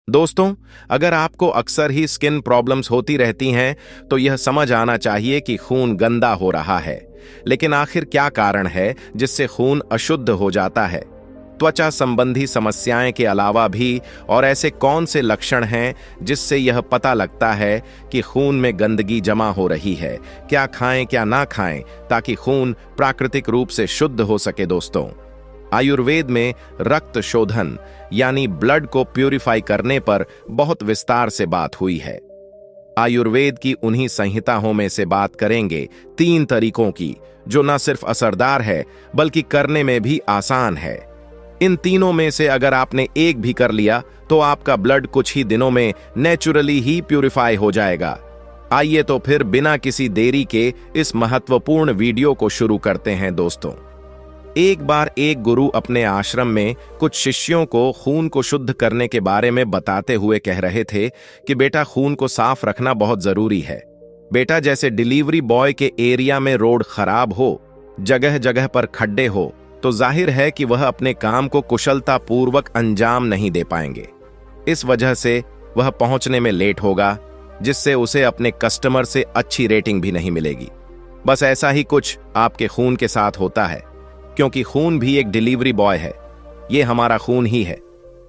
दोस्तों, अगर आपको अक्सर ही स्किन प्रॉब्लम्स होती रहती हैं, तो यह समझ आना चाहिए कि खून गंदा हो रहा है। लेकिन आखिर क्या कारण है जिससे खून अशुद्ध हो जाता है? त्वचा संबंधी समस्याएं के अलावा भी और ऐसे कौन से लक्षण हैं जिससे यह पता लगता है कि खून में गंदगी जमा हो रही है? क्या खाएं क्या ना खाएं ताकि खून प्राकृतिक रूप से शुद्ध हो सके? दोस्तों, आयुर्वेद में रक्त शोधन यानी ब्लड को प्यूरिफाई करने पर बहुत विस्तार से बात हुई है। आयुर्वेद की उन्हीं संहिताओं में से बात करेंगे 3 तरीकों की, जो न सिर्फ असरदार है बल्कि करने में भी आसान है। इन तीनों में से अगर आपने एक भी कर लिया तो आपका ब्लड कुछ ही दिनों में नेचुरली ही प्यूरिफाई हो जाएगा। आइए तो फिर बिना किसी देरी के इस महत्वपूर्ण वीडियो को शुरू करते हैं। दोस्तों, एक बार एक गुरु अपने आश्रम में कुछ शिष्यों को खून को शुद्ध करने के बारे में बताते हुए कह रहे थे कि बेटा, खून को साफ रखना बहुत जरूरी है। बेटा, जैसे डिलीवरी बॉय के एरिया में रोड खराब हो, जगह जगह पर खड्डे हो, तो जाहिर है कि वह अपने काम को कुशलता पूर्वक अंजाम नहीं दे पाएंगे। इस वजह से वह पहुंचने में लेट होगा, जिससे उसे अपने कस्टमर से अच्छी रेटिंग भी नहीं मिलेगी। बस ऐसा ही कुछ आपके खून के साथ होता है, क्योंकि खून भी एक डिलीवरी बॉय है। ये हमारा खून ही है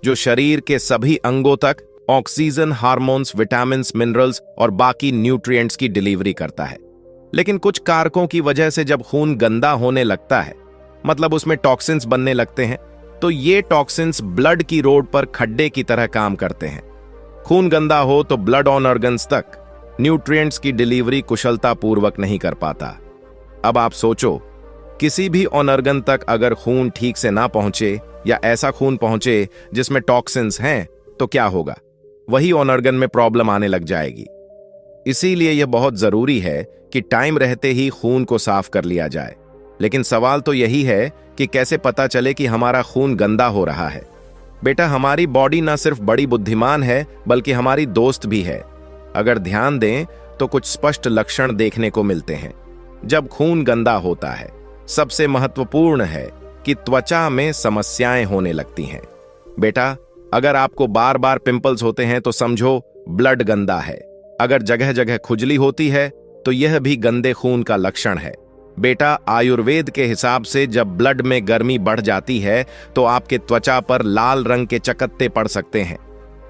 जो शरीर के सभी अंगों तक ऑक्सीजन, हार्मोन्स, विटामिन्स, मिनरल्स और बाकी न्यूट्रिएंट्स की डिलीवरी करता है। लेकिन कुछ कारकों की वजह से जब खून गंदा होने लगता है, मतलब उसमें टॉक्सिन्स बनने लगते हैं, तो ये टॉक्सिन्स ब्लड की रोड पर खड्डे की तरह काम करते हैं। खून गंदा हो तो ब्लड ऑन ऑर्गन्स तक न्यूट्रिएंट्स की डिलीवरी कुशलता पूर्वक नहीं कर पाता। अब आप सोचो, किसी भी ऑर्गन तक अगर खून ठीक से ना पहुंचे या ऐसा खून पहुंचे जिसमें टॉक्सिन्स हैं, तो क्या होगा? वही ऑर्गन में प्रॉब्लम आने लग जाएगी। इसीलिए यह बहुत जरूरी है कि टाइम रहते ही खून को साफ कर लिया जाए। लेकिन सवाल तो यही है कि कैसे पता चले कि हमारा खून गंदा हो रहा है? बेटा, हमारी बॉडी ना सिर्फ बड़ी बुद्धिमान है बल्कि हमारी दोस्त भी है। अगर ध्यान दें तो कुछ स्पष्ट लक्षण देखने को मिलते हैं जब खून गंदा होता है। सबसे महत्वपूर्ण है कि त्वचा में समस्याएं होने लगती हैं। बेटा, अगर आपको बार बार पिंपल्स होते हैं तो समझो ब्लड गंदा है। अगर जगह जगह खुजली होती है तो यह भी गंदे खून का लक्षण है। बेटा, आयुर्वेद के हिसाब से जब ब्लड में गर्मी बढ़ जाती है तो आपके त्वचा पर लाल रंग के चकत्ते पड़ सकते हैं।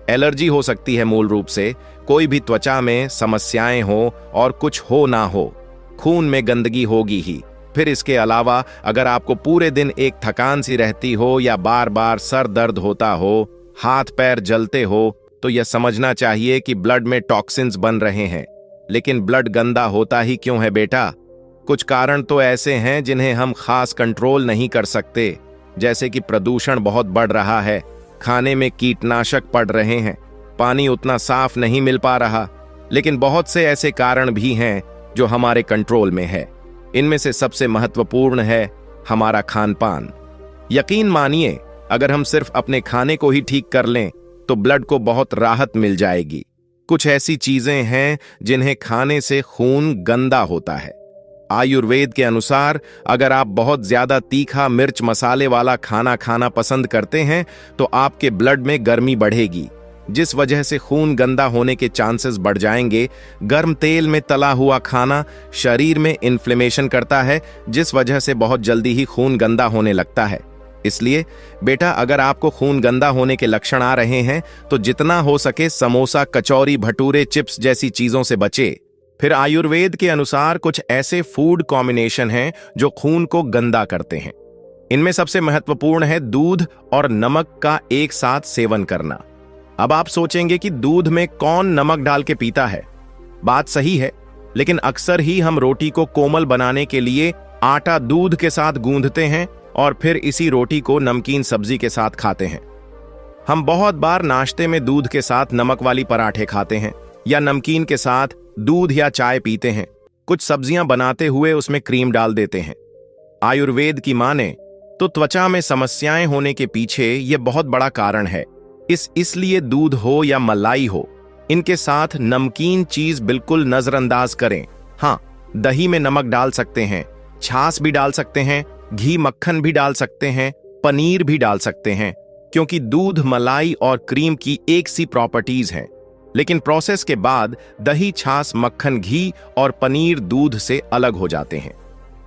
एलर्जी हो सकती है। मूल रूप से कोई भी त्वचा में समस्याएं हो और कुछ हो ना हो, खून में गंदगी होगी ही। फिर इसके अलावा अगर आपको पूरे दिन एक थकान सी रहती हो या बार बार सर दर्द होता हो, हाथ पैर जलते हो, तो यह समझना चाहिए कि ब्लड में टॉक्सिन्स बन रहे हैं। लेकिन ब्लड गंदा होता ही क्यों है बेटा? कुछ कारण तो ऐसे हैं जिन्हें हम खास कंट्रोल नहीं कर सकते, जैसे कि प्रदूषण बहुत बढ़ रहा है, खाने में कीटनाशक पड़ रहे हैं, पानी उतना साफ नहीं मिल पा रहा। लेकिन बहुत से ऐसे कारण भी हैं जो हमारे कंट्रोल में है। इनमें से सबसे महत्वपूर्ण है हमारा खान पान। यकीन मानिए, अगर हम सिर्फ अपने खाने को ही ठीक कर लें तो ब्लड को बहुत राहत मिल जाएगी। कुछ ऐसी चीजें हैं जिन्हें खाने से खून गंदा होता है। आयुर्वेद के अनुसार अगर आप बहुत ज्यादा तीखा, मिर्च मसाले वाला खाना खाना पसंद करते हैं तो आपके ब्लड में गर्मी बढ़ेगी, जिस वजह से खून गंदा होने के चांसेस बढ़ जाएंगे। गर्म तेल में तला हुआ खाना शरीर में इन्फ्लेमेशन करता है, जिस वजह से बहुत जल्दी ही खून गंदा होने लगता है। इसलिए बेटा, अगर आपको खून गंदा होने के लक्षण आ रहे हैं तो जितना हो सके समोसा, कचौरी, भटूरे, चिप्स जैसी चीजों से बचे। फिर आयुर्वेद के अनुसार कुछ ऐसे फूड कॉम्बिनेशन हैं जो खून को गंदा करते हैं। इनमें सबसे महत्वपूर्ण है दूध और नमक का एक साथ सेवन करना। अब आप सोचेंगे कि दूध में कौन नमक डाल के पीता है? बात सही है, लेकिन अक्सर ही हम रोटी को कोमल बनाने के लिए आटा दूध के साथ गूंथते हैं और फिर इसी रोटी को नमकीन सब्जी के साथ खाते हैं। हम बहुत बार नाश्ते में दूध के साथ नमक वाली पराठे खाते हैं या नमकीन के साथ दूध या चाय पीते हैं। कुछ सब्जियां बनाते हुए उसमें क्रीम डाल देते हैं। आयुर्वेद की माने तो त्वचा में समस्याएं होने के पीछे यह बहुत बड़ा कारण है। इसलिए दूध हो या मलाई हो, इनके साथ नमकीन चीज बिल्कुल नजरअंदाज करें। हाँ, दही में नमक डाल सकते हैं, छाछ भी डाल सकते हैं, घी मक्खन भी डाल सकते हैं, पनीर भी डाल सकते हैं, क्योंकि दूध, मलाई और क्रीम की एक सी प्रॉपर्टीज हैं, लेकिन प्रोसेस के बाद दही, छाछ, मक्खन, घी और पनीर दूध से अलग हो जाते हैं।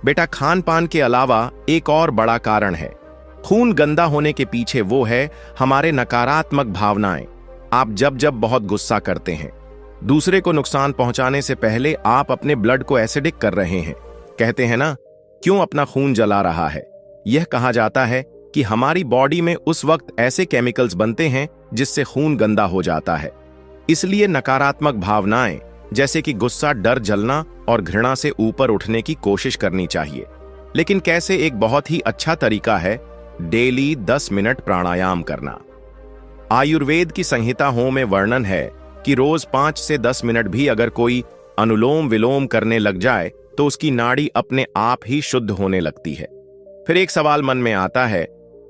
बेटा, खान पान के अलावा एक और बड़ा कारण है खून गंदा होने के पीछे, वो है हमारे नकारात्मक भावनाएं। आप जब जब बहुत गुस्सा करते हैं, दूसरे को नुकसान पहुंचाने से पहले आप अपने ब्लड को एसिडिक कर रहे हैं। कहते हैं ना, क्यों अपना खून जला रहा है? यह कहा जाता है कि हमारी बॉडी में उस वक्त ऐसे केमिकल्स बनते हैं जिससे खून गंदा हो जाता है। इसलिए नकारात्मक भावनाएं जैसे कि गुस्सा, डर, जलना और घृणा से ऊपर उठने की कोशिश करनी चाहिए। लेकिन कैसे? एक बहुत ही अच्छा तरीका है डेली 10 मिनट प्राणायाम करना। आयुर्वेद की संहिताओं में वर्णन है कि रोज 5 से 10 मिनट भी अगर कोई अनुलोम विलोम करने लग जाए तो उसकी नाड़ी अपने आप ही शुद्ध होने लगती है। फिर एक सवाल मन में आता है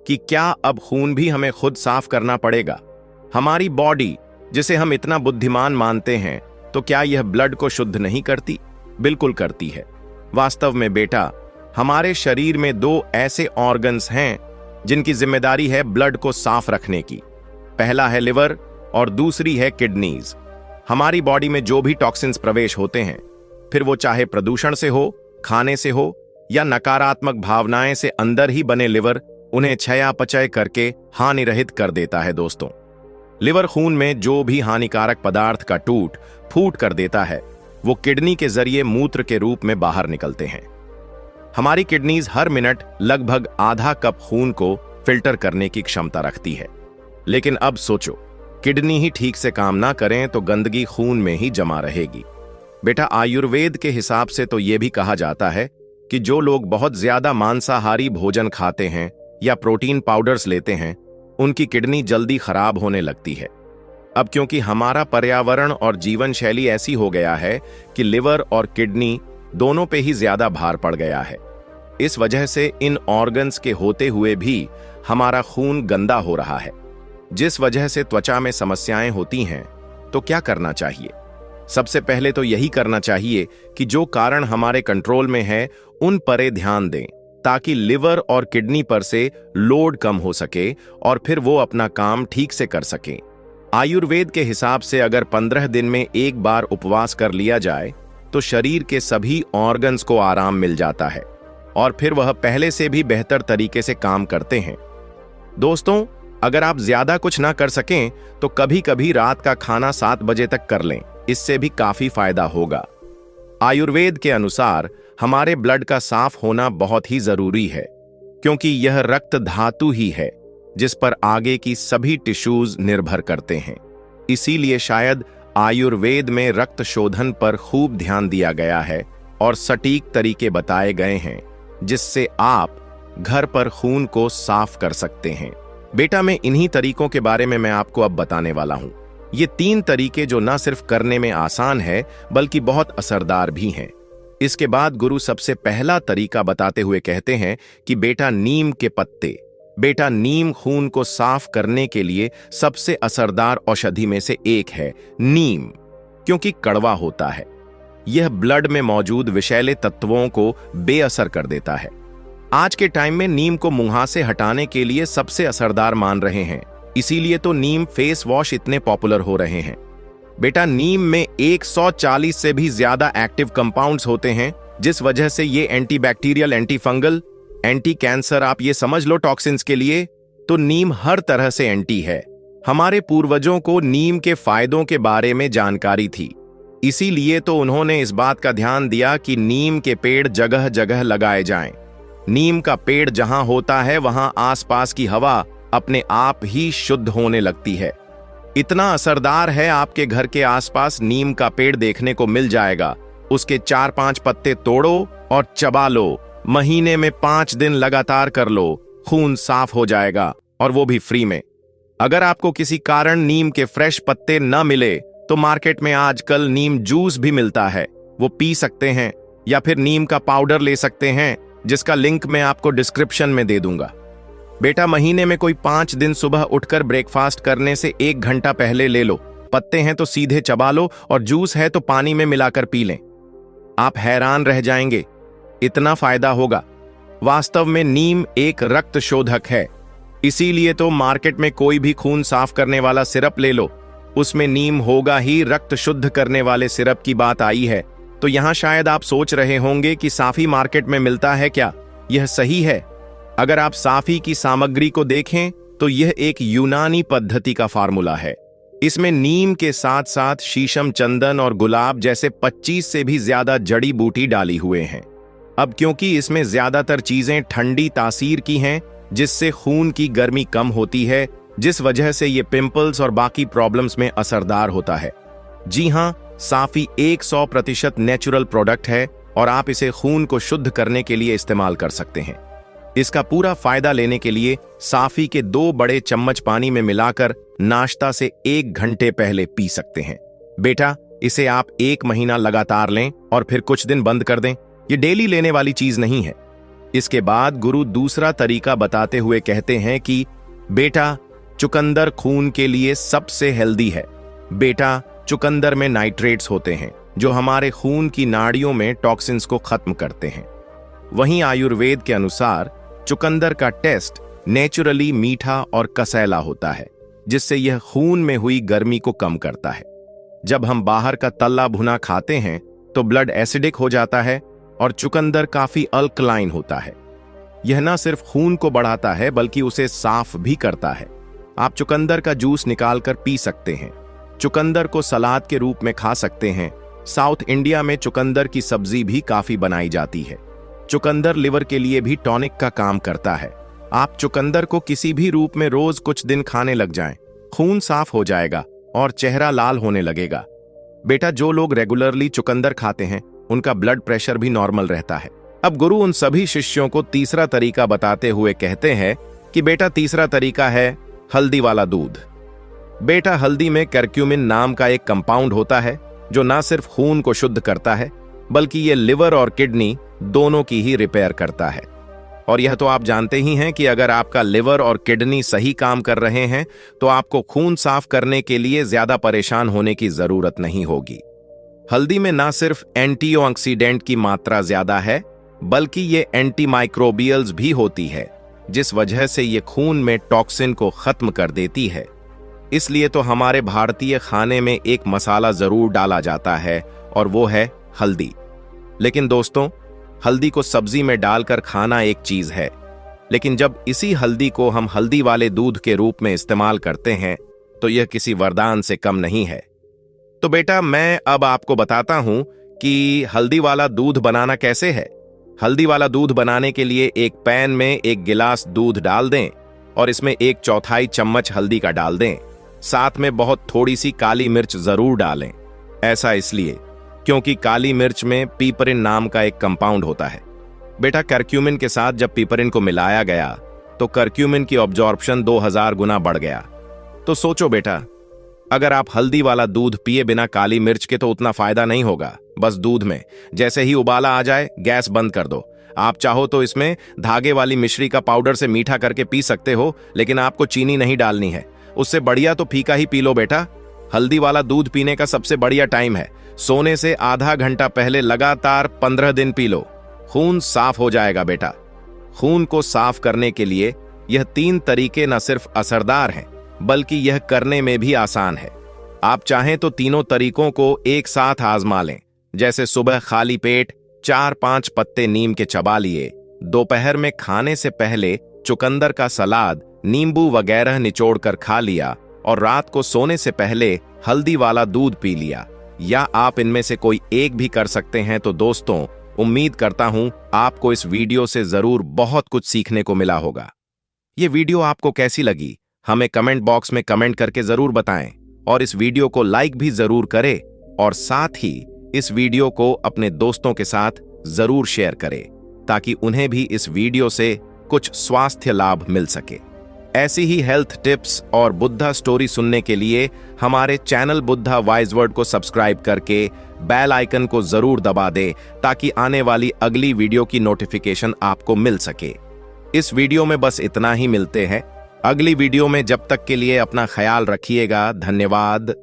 कि क्या अब खून भी हमें खुद साफ करना पड़ेगा? हमारी बॉडी, जिसे हम इतना बुद्धिमान मानते हैं, तो क्या यह ब्लड को शुद्ध नहीं करती? बिल्कुल करती है। वास्तव में बेटा, हमारे शरीर में 2 ऐसे ऑर्गन्स हैं जिनकी जिम्मेदारी है ब्लड को साफ रखने की। पहला है लिवर और दूसरी है किडनीज। हमारी बॉडी में जो भी टॉक्सिन्स प्रवेश होते हैं, फिर वो चाहे प्रदूषण से हो, खाने से हो या नकारात्मक भावनाएं से, अंदर ही बने लिवर उन्हें चयापचय करके हानिरहित कर देता है। दोस्तों, लिवर खून में जो भी हानिकारक पदार्थ का टूट फूट कर देता है, वो किडनी के जरिए मूत्र के रूप में बाहर निकलते हैं। हमारी किडनीज हर मिनट लगभग आधा कप खून को फिल्टर करने की क्षमता रखती है। लेकिन अब सोचो, किडनी ही ठीक से काम ना करें तो गंदगी खून में ही जमा रहेगी। बेटा, आयुर्वेद के हिसाब से तो यह भी कहा जाता है कि जो लोग बहुत ज्यादा मांसाहारी भोजन खाते हैं या प्रोटीन पाउडर्स लेते हैं, उनकी किडनी जल्दी खराब होने लगती है। अब क्योंकि हमारा पर्यावरण और जीवन शैली ऐसी हो गया है कि लिवर और किडनी दोनों पे ही ज्यादा भार पड़ गया है। इस वजह से इन ऑर्गन्स के होते हुए भी हमारा खून गंदा हो रहा है, जिस वजह से त्वचा में समस्याएं होती हैं। तो क्या करना चाहिए? सबसे पहले तो यही करना चाहिए कि जो कारण हमारे कंट्रोल में है उन पर ध्यान दें, ताकि लिवर और किडनी पर से लोड कम हो सके और फिर वो अपना काम ठीक से कर सकें। आयुर्वेद के हिसाब से अगर 15 दिन में एक बार उपवास कर लिया जाए तो शरीर के सभी ऑर्गन्स को आराम मिल जाता है और फिर वह पहले से भी बेहतर तरीके से काम करते हैं। दोस्तों, अगर आप ज्यादा कुछ ना कर सकें तो कभी कभी रात का खाना 7 बजे तक कर लें, इससे भी काफी फायदा होगा। आयुर्वेद के अनुसार हमारे ब्लड का साफ होना बहुत ही जरूरी है, क्योंकि यह रक्त धातु ही है जिस पर आगे की सभी टिश्यूज निर्भर करते हैं। इसीलिए शायद आयुर्वेद में रक्त शोधन पर खूब ध्यान दिया गया है और सटीक तरीके बताए गए हैं जिससे आप घर पर खून को साफ कर सकते हैं। बेटा, मैं इन्हीं तरीकों के बारे में मैं आपको अब बताने वाला हूं। ये 3 तरीके जो न सिर्फ करने में आसान है बल्कि बहुत असरदार भी हैं। इसके बाद गुरु सबसे पहला तरीका बताते हुए कहते हैं कि बेटा, नीम के पत्ते। बेटा, नीम खून को साफ करने के लिए सबसे असरदार औषधि में से एक है नीम, क्योंकि कड़वा होता है। यह ब्लड में मौजूद विषैले तत्वों को बेअसर कर देता है। आज के टाइम में नीम को मुंहासे हटाने के लिए सबसे असरदार मान रहे हैं, इसीलिए तो नीम फेस वॉश इतने पॉपुलर हो रहे हैं। बेटा, नीम में 140 से भी ज्यादा एक्टिव कंपाउंड्स होते हैं, जिस वजह से ये antibacterial, anti fungal, anti cancer, आप ये समझ लो टॉक्सिन्स के लिए तो नीम हर तरह से एंटी है। हमारे पूर्वजों को नीम के फायदों के बारे में जानकारी थी, इसीलिए तो उन्होंने इस बात का ध्यान दिया कि नीम के पेड़ जगह जगह लगाए जाएं। नीम का पेड़ जहां होता है वहां आसपास की हवा अपने आप ही शुद्ध होने लगती है। इतना असरदार है, आपके घर के आसपास नीम का पेड़ देखने को मिल जाएगा। उसके 4-5 पत्ते तोड़ो और चबा लो, महीने में 5 दिन लगातार कर लो, खून साफ हो जाएगा, और वो भी फ्री में। अगर आपको किसी कारण नीम के फ्रेश पत्ते न मिले तो मार्केट में आजकल नीम जूस भी मिलता है, वो पी सकते हैं, या फिर नीम का पाउडर ले सकते हैं, जिसका लिंक मैं आपको डिस्क्रिप्शन में दे दूंगा। बेटा, महीने में कोई 5 दिन सुबह उठकर ब्रेकफास्ट करने से 1 घंटा पहले ले लो। पत्ते हैं तो सीधे चबा लो और जूस है तो पानी में मिलाकर पी लें। आप हैरान रह जाएंगे, इतना फायदा होगा। वास्तव में नीम एक रक्त शोधक है। इसीलिए तो मार्केट में कोई भी खून साफ करने वाला सिरप ले लो, उसमें नीम होगा ही। रक्त शुद्ध करने वाले सिरप की बात आई है तो यहाँ शायद आप सोच रहे होंगे कि साफी मार्केट में मिलता है क्या? यह सही है। अगर आप साफी की सामग्री को देखें तो यह एक यूनानी पद्धति का फार्मूला है। इसमें नीम के साथ साथ शीशम, चंदन और गुलाब जैसे 25 से भी ज्यादा जड़ी बूटी डाली हुए हैं। अब क्योंकि इसमें ज्यादातर चीजें ठंडी तासीर की हैं, जिससे खून की गर्मी कम होती है, जिस वजह से ये पिंपल्स और बाकी प्रॉब्लम्स में असरदार होता है। जी हाँ, साफी 100% नेचुरल प्रोडक्ट है और आप इसे खून को शुद्ध करने के लिए इस्तेमाल कर सकते हैं। इसका पूरा फायदा लेने के लिए साफी के 2 बड़े चम्मच पानी में मिलाकर नाश्ता से 1 घंटे पहले पी सकते हैं। बेटा, इसे आप 1 महीना लगातार लें और फिर कुछ दिन बंद कर दें। ये डेली लेने वाली चीज नहीं है। इसके बाद गुरु दूसरा तरीका बताते हुए कहते हैं कि बेटा, चुकंदर खून के लिए सबसे हेल्दी है। बेटा, चुकंदर में नाइट्रेट्स होते हैं जो हमारे खून की नाड़ियों में टॉक्सिन्स को खत्म करते हैं। वहीं आयुर्वेद के अनुसार चुकंदर का टेस्ट नेचुरली मीठा और कसैला होता है, जिससे यह खून में हुई गर्मी को कम करता है। जब हम बाहर का तला भुना खाते हैं तो ब्लड एसिडिक हो जाता है और चुकंदर काफी अल्कलाइन होता है। यह न सिर्फ खून को बढ़ाता है बल्कि उसे साफ भी करता है। आप चुकंदर का जूस निकालकर पी सकते हैं। चुकंदर को सलाद के रूप में खा सकते हैं। साउथ इंडिया में चुकंदर की सब्जी भी काफी बनाई जाती है। चुकंदर लिवर के लिए भी टॉनिक का काम करता है। आप चुकंदर को किसी भी रूप में रोज कुछ दिन खाने लग जाएं, खून साफ हो जाएगा और चेहरा लाल होने लगेगा। बेटा, जो लोग रेगुलरली चुकंदर खाते हैं उनका ब्लड प्रेशर भी नॉर्मल रहता है। अब गुरु उन सभी शिष्यों को तीसरा तरीका बताते हुए कहते हैं कि बेटा, तीसरा तरीका है हल्दी वाला दूध। बेटा, हल्दी में करक्यूमिन नाम का एक कंपाउंड होता है जो न सिर्फ खून को शुद्ध करता है बल्कि ये लिवर और किडनी दोनों की ही रिपेयर करता है। और यह तो आप जानते ही हैं कि अगर आपका लिवर और किडनी सही काम कर रहे हैं तो आपको खून साफ करने के लिए ज्यादा परेशान होने की जरूरत नहीं होगी। हल्दी में न सिर्फ एंटीऑक्सीडेंट की मात्रा ज्यादा है बल्कि ये एंटीमाइक्रोबियल्स भी होती है, जिस वजह से ये खून में टॉक्सिन को खत्म कर देती है। इसलिए तो हमारे भारतीय खाने में एक मसाला जरूर डाला जाता है और वो है हल्दी। लेकिन दोस्तों, हल्दी को सब्जी में डालकर खाना एक चीज है, लेकिन जब इसी हल्दी को हम हल्दी वाले दूध के रूप में इस्तेमाल करते हैं तो यह किसी वरदान से कम नहीं है। तो बेटा, मैं अब आपको बताता हूं कि हल्दी वाला दूध बनाना कैसे है। हल्दी वाला दूध बनाने के लिए एक पैन में 1 गिलास दूध डाल दें और इसमें 1/4 चम्मच हल्दी का डाल दें। साथ में बहुत थोड़ी सी काली मिर्च जरूर डालें। ऐसा इसलिए क्योंकि काली मिर्च में पीपरिन नाम का एक कंपाउंड होता है। बेटा, करक्यूमिन के साथ जब पीपरिन को मिलाया गया तो करक्यूमिन की ऑब्जॉर्प्शन 2000 गुना बढ़ गया। तो सोचो बेटा, अगर आप हल्दी वाला दूध पिए बिना काली मिर्च के तो उतना फायदा नहीं होगा। बस दूध में जैसे ही उबाला आ जाए गैस बंद कर दो। आप चाहो तो इसमें धागे वाली मिश्री का पाउडर से मीठा करके पी सकते हो, लेकिन आपको चीनी नहीं डालनी है। उससे बढ़िया तो फीका ही पी लो बेटा। हल्दी वाला दूध पीने का सबसे बढ़िया टाइम है सोने से आधा घंटा पहले। लगातार 15 दिन पी लो, खून साफ हो जाएगा बेटा। खून को साफ करने के लिए यह 3 तरीके न सिर्फ असरदार हैं बल्कि यह करने में भी आसान है। आप चाहें तो तीनों तरीकों को एक साथ आजमा लें। जैसे सुबह खाली पेट 4-5 पत्ते नीम के चबा लिए, दोपहर में खाने से पहले चुकंदर का सलाद, नींबू वगैरह निचोड़कर खा लिया और रात को सोने से पहले हल्दी वाला दूध पी लिया। या आप इनमें से कोई एक भी कर सकते हैं। तो दोस्तों, उम्मीद करता हूं आपको इस वीडियो से जरूर बहुत कुछ सीखने को मिला होगा। ये वीडियो आपको कैसी लगी हमें कमेंट बॉक्स में कमेंट करके जरूर बताएं और इस वीडियो को लाइक भी जरूर करें और साथ ही इस वीडियो को अपने दोस्तों के साथ जरूर शेयर करें ताकि उन्हें भी इस वीडियो से कुछ स्वास्थ्य लाभ मिल सके। ऐसी ही हेल्थ टिप्स और बुद्धा स्टोरी सुनने के लिए हमारे चैनल बुद्धा वाइज वर्ड को सब्सक्राइब करके बेल आइकन को जरूर दबा दे ताकि आने वाली अगली वीडियो की नोटिफिकेशन आपको मिल सके। इस वीडियो में बस इतना ही। मिलते हैं अगली वीडियो में। जब तक के लिए अपना ख्याल रखिएगा। धन्यवाद।